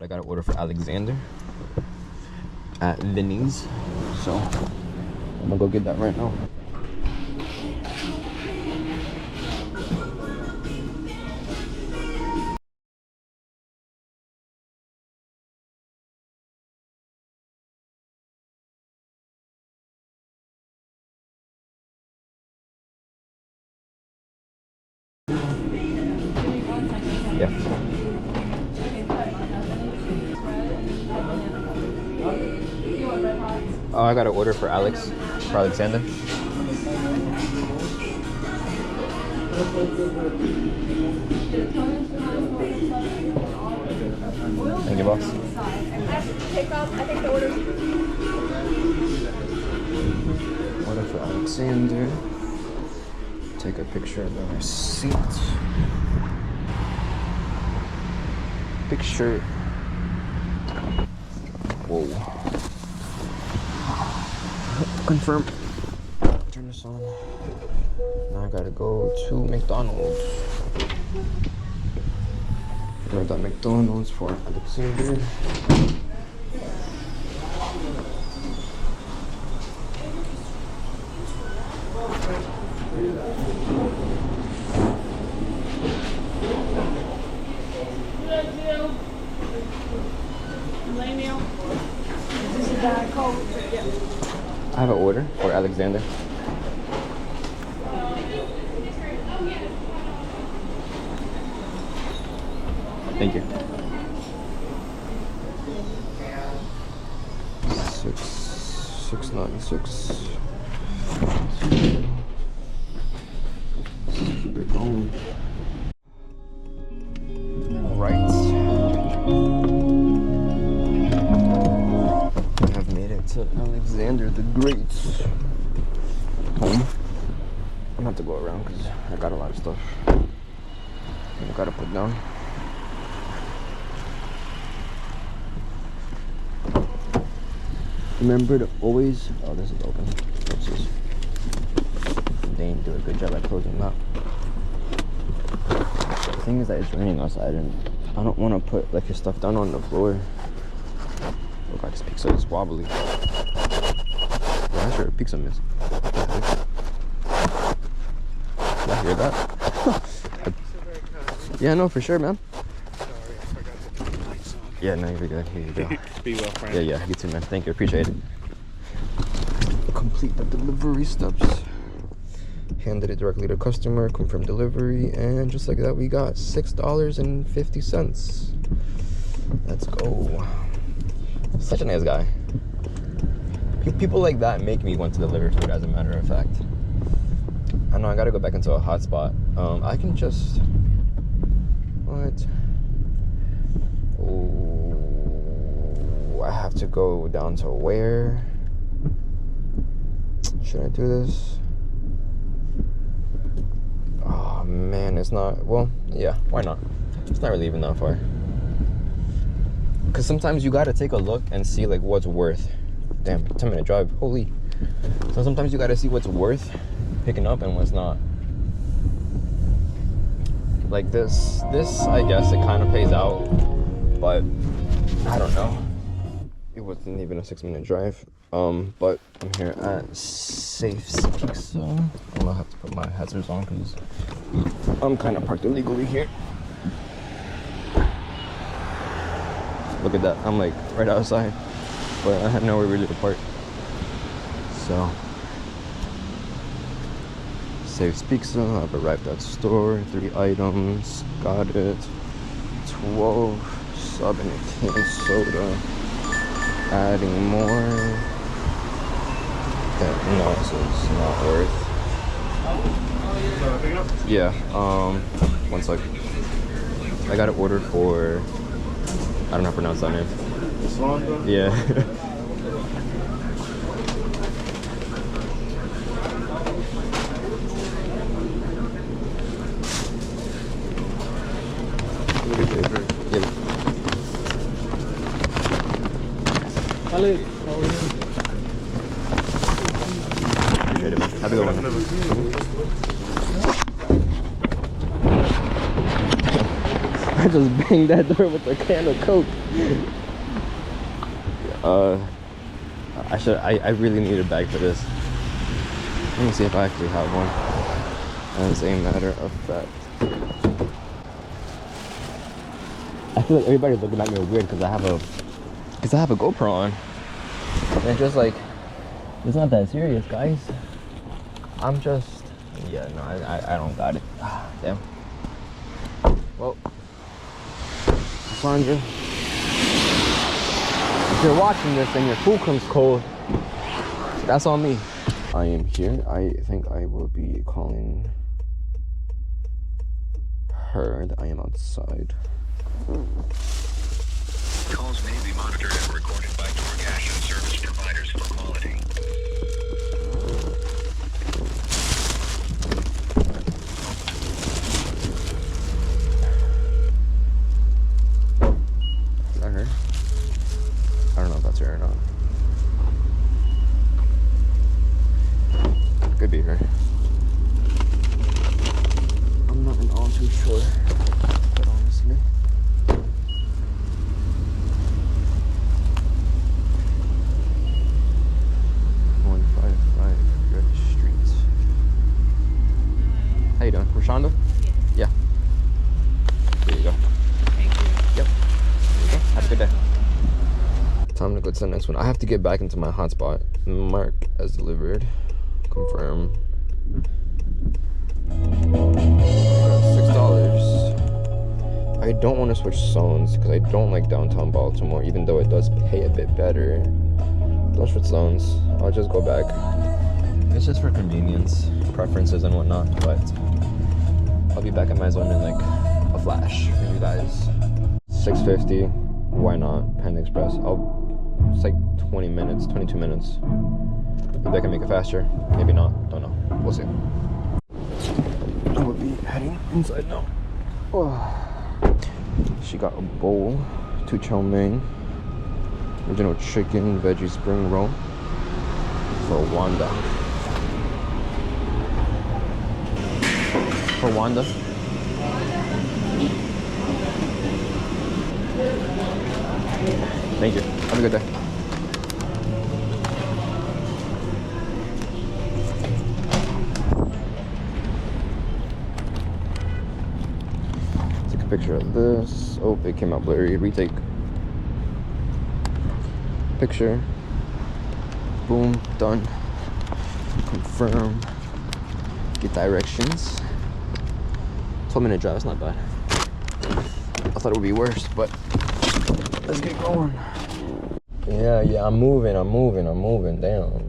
But I got an order for Alexander at Vinny's. So I'm gonna go get that right now. Yeah. Oh, I got an order for Alexander. Thank you, boss. I think the order's... Order for Alexander. Take a picture of the receipt. Picture. Whoa. Confirm. Turn this on. Now I gotta go to McDonald's. We're at McDonald's for Alexander. I have an order for Alexander. Thank you. 696. Big home. All right. I have made it to Alexander the Great's home. I'm gonna have to go around because I got a lot of stuff I gotta put down. Remember to always... Oh, this is open. Oopsies. They didn't do a good job at closing that. The thing is that it's raining outside and I don't want to put like your stuff down on the floor. Oh god, this pizza is wobbly. Yeah, sure, pizza miss. Did I hear that? Yeah, no, for sure, man. Yeah, no, you're good. Here you go. Be well, friend. Yeah, you too, man. Thank you, appreciate it. Complete the delivery steps. Handed it directly to customer, confirm delivery, and just like that, we got $6.50. Let's go. Such a nice guy. People like that make me want to deliver food, as a matter of fact. I know I gotta go back into a hotspot. I can just... What? Oh, I have to go down to where? Should I do this? Oh man, it's not, well, yeah, why not? It's not really even that far. Because sometimes you gotta take a look and see like what's worth. Damn, 10-minute drive, holy. So sometimes you gotta see what's worth picking up and what's not. Like this I guess it kind of pays out, but I don't know. It wasn't even a 6-minute drive. But I'm here at Safe's Pizza. I'm gonna have to put my hazards on because I'm kind of parked illegally here. Look at that, I'm like right outside, but I had nowhere really to park. So, Safe's Pizza, I've arrived at store, 3 items, got it, 12 sub and a can soda, adding more. No, this is not worth. Yeah, 1 sec. I got it ordered for, I don't know how to pronounce that name. Yeah. Khalid, how are you? Appreciate it, man. Have a good one. I just banged that door with a can of Coke. I really need a bag for this. Let me see if I actually have one. As a matter of fact. I feel like everybody's looking at me weird because I have a GoPro on. And it's just like, it's not that serious, guys. I'm just, yeah, no, I don't got it. Damn. Well, Sandra, if you're watching this and your food comes cold, that's on me. I am here. I think I will be calling her that I am outside. Calls may be monitored and recorded by DoorDash and service providers for quality. Is that her? I don't know if that's her or not. Could be her. I'm not at all too sure, but honestly. 155 Red Street. How you doing? Rashonda? Yeah. There you go. Thank you. Yep. There you go. Have a good day. Time to go to the next one. I have to get back into my hotspot. Mark as delivered. Confirm. $6. I don't want to switch zones because I don't like downtown Baltimore, even though it does pay a bit better. Don't switch zones. I'll just go back. It's just for convenience, preferences and whatnot, but I'll be back at my zone in like a flash for you guys. 6:50. Why not? Panda Express. It's like 20 minutes, 22 minutes. Maybe I can make it faster. Maybe not. Don't know. We'll see. I will be heading inside now. Oh. She got a bowl, 2 chow mein, original chicken, veggie spring roll for Wanda. For Wanda. Thank you. Have a good day. Take a picture of this. Oh, it came out blurry. Retake. Picture. Boom. Done. Confirm. Get directions. 12-minute drive. It's not bad. I thought it would be worse, but let's get going. Yeah, I'm moving down.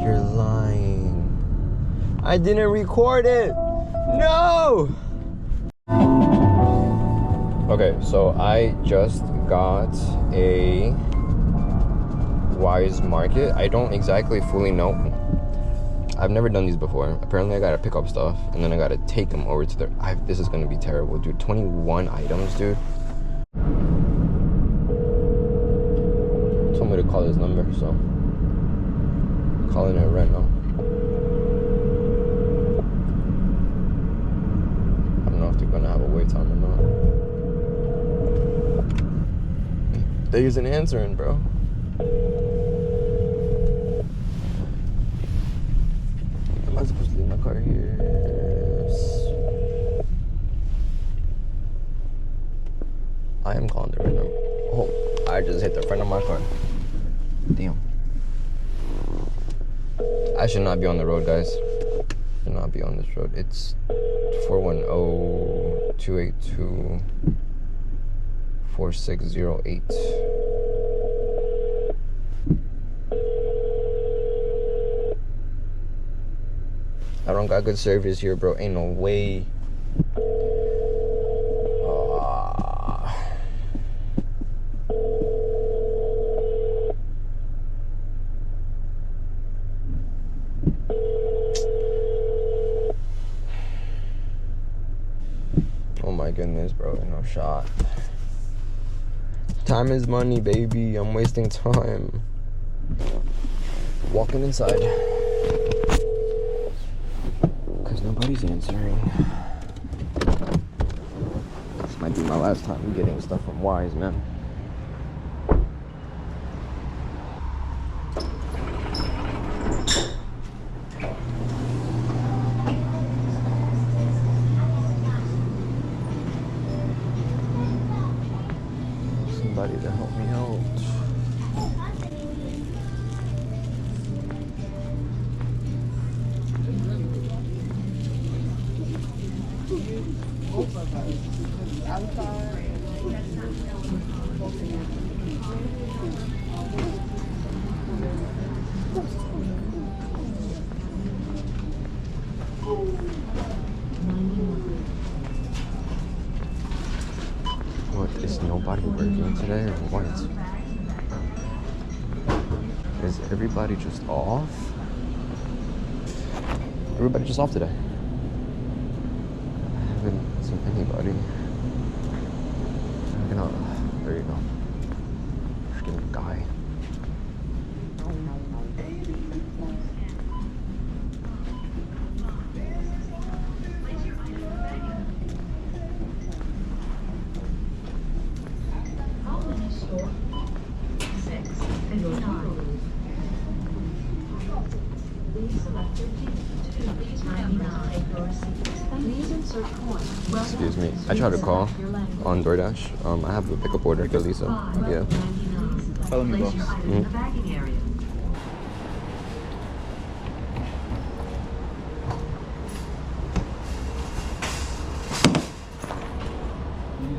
You're lying. I didn't record it. No. Okay, so I just got a Wise Market. I don't exactly fully know. I've never done these before. Apparently, I gotta pick up stuff and then I gotta take them over to their. This is gonna be terrible, dude. 21 items, dude. Told me to call this number, so I'm calling it right now. I don't know if they're gonna have a wait time or not. They isn't answering, bro. Am I supposed to leave my car here? I am calling the right number. Oh, I just hit the front of my car. Damn. I should not be on the road, guys. Should not be on this road. It's 410-282-4608. I don't got good service here, bro. Ain't no way. Oh my goodness, bro. No shot. Time is money, baby. I'm wasting time. Walking inside. Because nobody's answering. This might be my last time getting stuff from Wise, man. Somebody to help me out. What, is nobody working today or what? Is everybody just off? Everybody just off today. I haven't seen anybody. There you go. Freaking guy. Excuse me. I tried to call on DoorDash. I have a pickup order for Lisa. Yeah. Follow me, boss. Please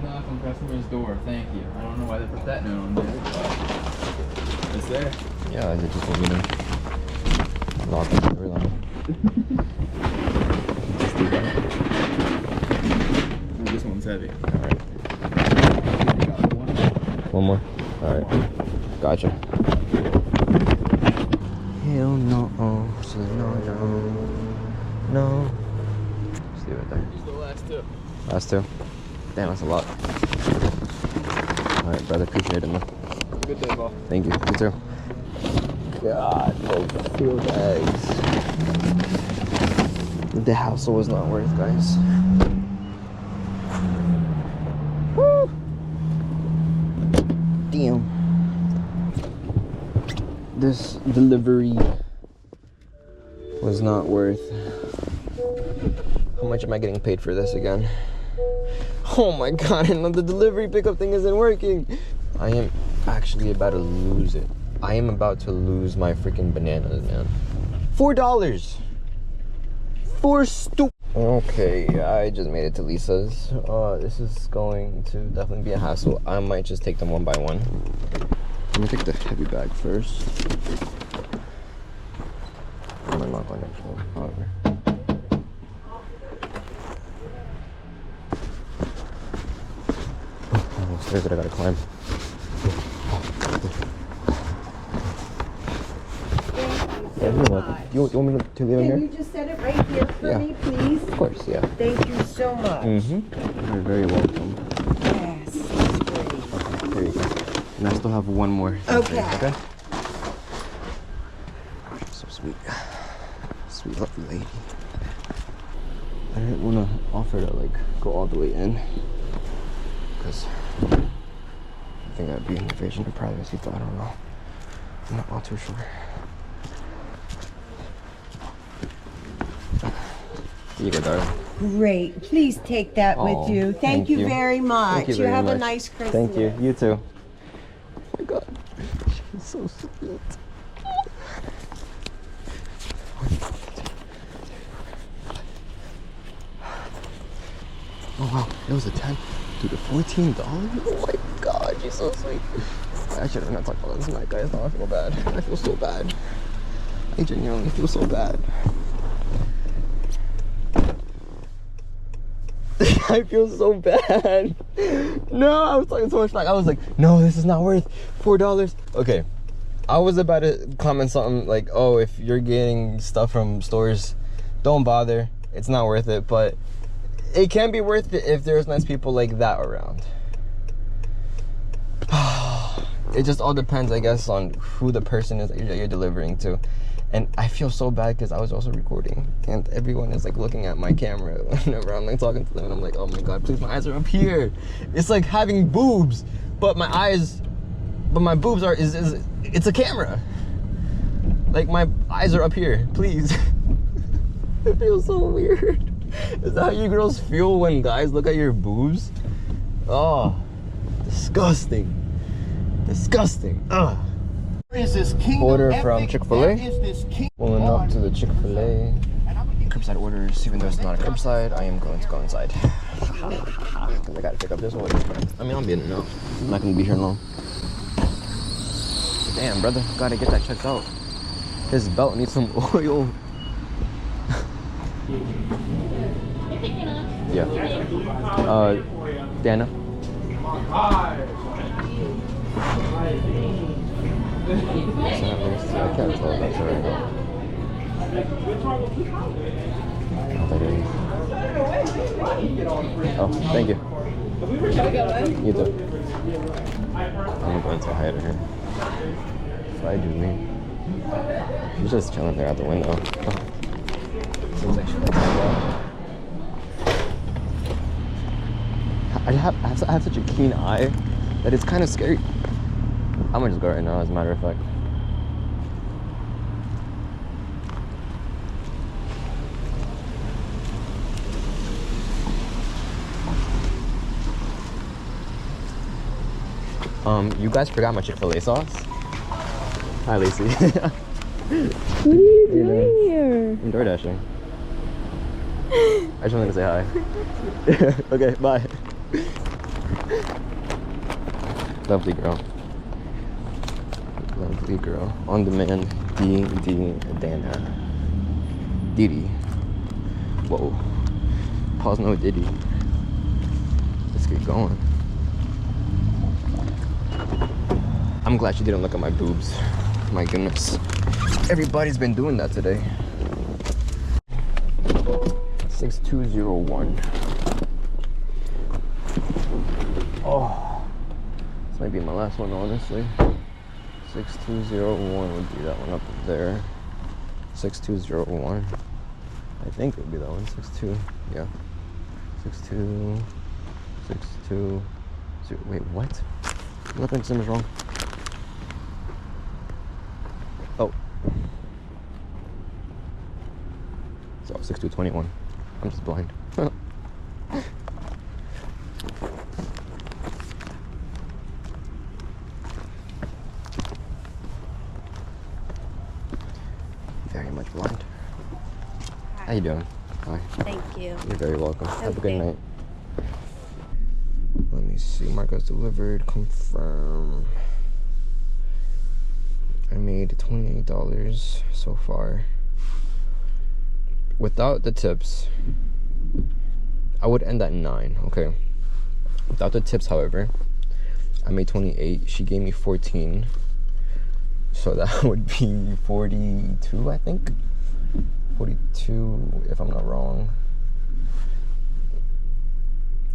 knock on customer's door. Thank you. I don't know why they put that note on there, but it's there. Yeah, they just want me to lock the door line. Just do that. This one's heavy. Alright. One more? Alright. Gotcha. Hell no. So no. Just leave it there. Use the last two. Last two? Damn, that's a lot. Alright, brother. Appreciate it, man. Good day, boss. Thank you. You too. God, those 4 bags. The hassle was not worth, guys. Woo! Damn. This delivery was not worth. How much am I getting paid for this again? Oh my god, and the delivery pickup thing isn't working. I am actually about to lose it. I am about to lose my freaking bananas, man. $4! Okay, I just made it to Lisa's. This is going to definitely be a hassle. I might just take them one by one. I'm gonna take the heavy bag first. I'm gonna knock on it, however. Oh, stairs that I gotta climb. Yeah, you're welcome. You want me to leave it here? Can you just set it right here for me, please? Of course, yeah. Thank you so much. Mm-hmm. You're very welcome. Yes, that's great. Okay, here you go. And I still have one more. Okay. Okay? So sweet. Sweet lovely lady. I didn't want to offer to like go all the way in because I think that'd be an invasion of privacy, but I don't know. I'm not all too sure. Here you go, darling. Great. Please take that Oh, with you. Thank you very much. Thank you very have much. a nice Christmas. Thank you. You too. Oh my god. She's so sweet. Oh wow, it was a 10. Dude, $14? Oh my god, she's so sweet. I should have not talked about this tonight, guys. Now I feel bad. I feel so bad. I genuinely feel so bad. I feel so bad. No, I was talking so much like I was like, no, this is not worth $4. Okay, I was about to comment something like, oh, if you're getting stuff from stores, don't bother. It's not worth it, but it can be worth it if there's nice people like that around. It just all depends, I guess, on who the person is that you're delivering to. And I feel so bad because I was also recording and everyone is like looking at my camera whenever I'm like talking to them, and I'm like, oh my god, please, my eyes are up here. It's like having boobs, but my boobs are it's a camera. Like my eyes are up here, please. It feels so weird. Is that how you girls feel when guys look at your boobs? Oh, disgusting. Disgusting. Ugh. Order from Chick-fil-A. Pulling up to the Chick-fil-A. Curbside orders, even though it's not a curbside, I am going to go inside. Because I gotta pick up this order. I mean, I'm getting it out. I'm not gonna be here long. Damn, brother, gotta get that checked out. His belt needs some oil. Yeah. Dana. I can't tell if that's alright. Oh, thank you. You too. I'm going to hide her. If I do me. She's just chilling there out the window. Seems like she likes that. I have such a keen eye that it's kind of scary. I'm gonna just go right now, as a matter of fact. You guys forgot my Chick-fil-A sauce? Hi, Lacey. What are you doing here? I'm door dashing. I just wanted to say hi. Okay, bye. Lovely girl. Lovely girl. On demand. Dana. Diddy. Whoa. Pause, no Diddy. Let's get going. I'm glad she didn't look at my boobs. My goodness. Everybody's been doing that today. 6201. Oh, this might be my last one, honestly. 6201 would be that one up there. 6201. I think it would be that one. 62. Yeah. 62. 62. Wait, what? I'm looking at something's wrong. Oh. So 6221. I'm just blind. Very much blind. How you doing? Hi. Thank you. You're very welcome. Have a good Okay. night. Let me see. Marcos delivered. Confirm. I made $28 so far. Without the tips, I would end at 9. Okay. Without the tips, however, I made 28. She gave me 14. So that would be 42, I think. 42, if I'm not wrong.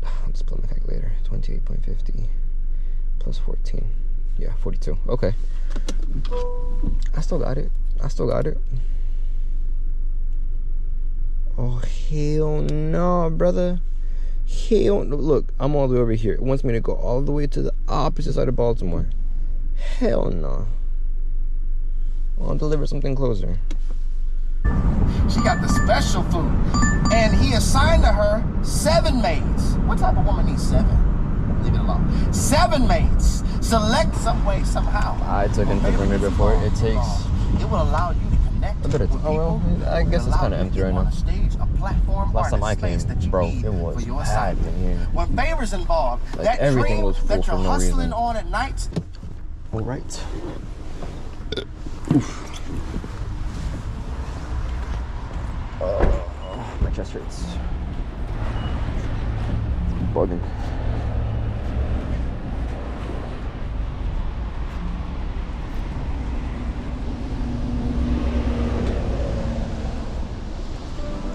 I'll just put my calculator. 28.50 plus 14. Yeah, 42. Okay. I still got it. Oh, hell no, brother. Hell no. Look, I'm all the way over here. It wants me to go all the way to the opposite side of Baltimore. Hell no. I'll deliver something closer. She got the special food. And he assigned to her 7 maids. What type of woman needs 7? Leave it alone. 7 maids. Select some way, somehow. I took info from here before. It takes It will allow you to connect a bit of with time. Oh, people. well, I guess it's kind of empty right now. Stage, a platform, Last time I space came, that you bro, need it was for your packed in here. when favors involved, Like, that everything dream was full that for you're no hustling reason. on at night. All right. My chest hurts. bugging.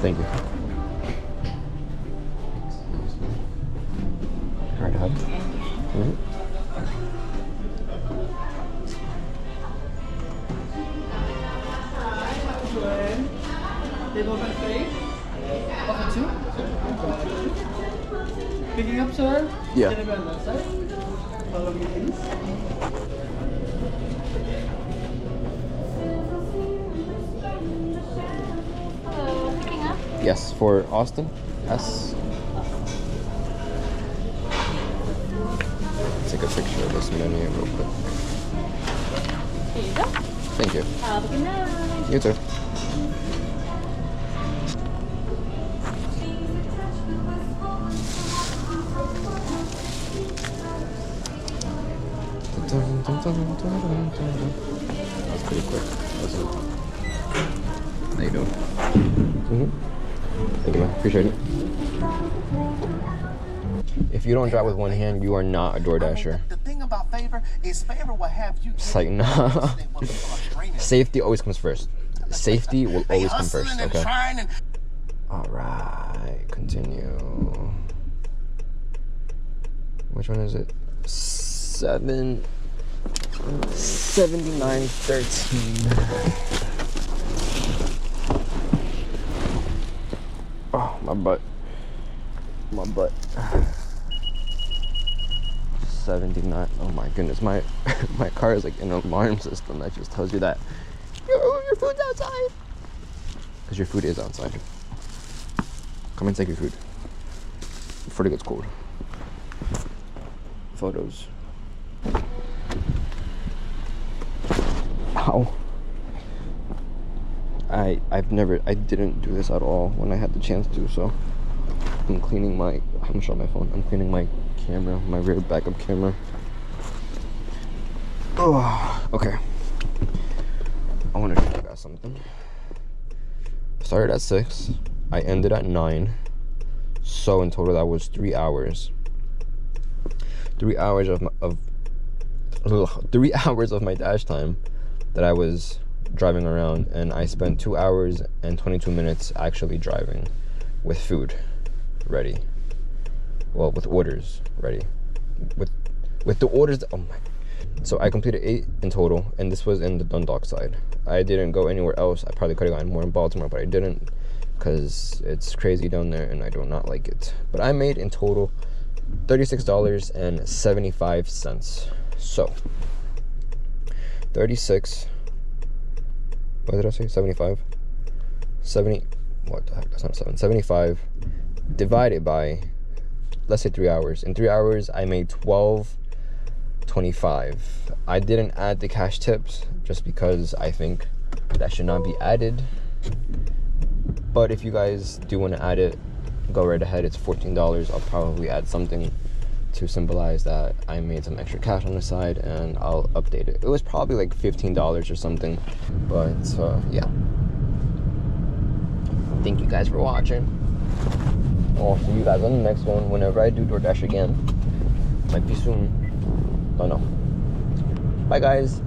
Thank you. Right ahead. Mm-hmm. Table by 3. Offer 2. Picking up, sir. Yeah. Get a bed left side. Follow me, please. Hello, picking up. Yes, for Austin. S. Take a picture of this menu real quick. Here you go. Thank you. Have a good night. You too. That's pretty quick. That's it. How you doing? Thank you, man. Appreciate it. If you don't drive with one hand, you are not a DoorDasher. The thing about Favor is Favor will have you. It's like, nah. Safety always comes first. Safety will always come first, okay? Alright, continue. Which one is it? 7913. Oh, my butt. My butt. 79. Oh my goodness, my my car is like an alarm system that just tells you that your food's outside. Because your food is outside. Come and take your food before it gets cold. Photos. Ow. I didn't do this at all when I had the chance to, so I'm cleaning my, I'm gonna show my phone. I'm cleaning my camera, my rear backup camera. Oh, okay. I want to show you guys something. Started at 6. I ended at 9. So in total, that was 3 hours. 3 hours of 3 hours of my dash time that I was driving around, and I spent 2 hours and 22 minutes actually driving with food ready. Well, with orders ready. With the orders, oh my. So I completed 8 in total, and this was in the Dundalk side. I didn't go anywhere else. I probably could have gotten more in Baltimore, but I didn't, because it's crazy down there and I do not like it. But I made in total $36.75. So 36, what did I say? 75? 70, what the heck, that's not 7. 75 divided by, let's say 3 hours. In 3 hours, I made $12.25. I didn't add the cash tips just because I think that should not be added. But if you guys do want to add it, go right ahead. It's $14. I'll probably add something to symbolize that I made some extra cash on the side, and I'll update it. It was probably like $15 or something, but yeah. Thank you guys for watching. I'll see you guys on the next one whenever I do DoorDash again. Might be soon. Don't know. Bye guys.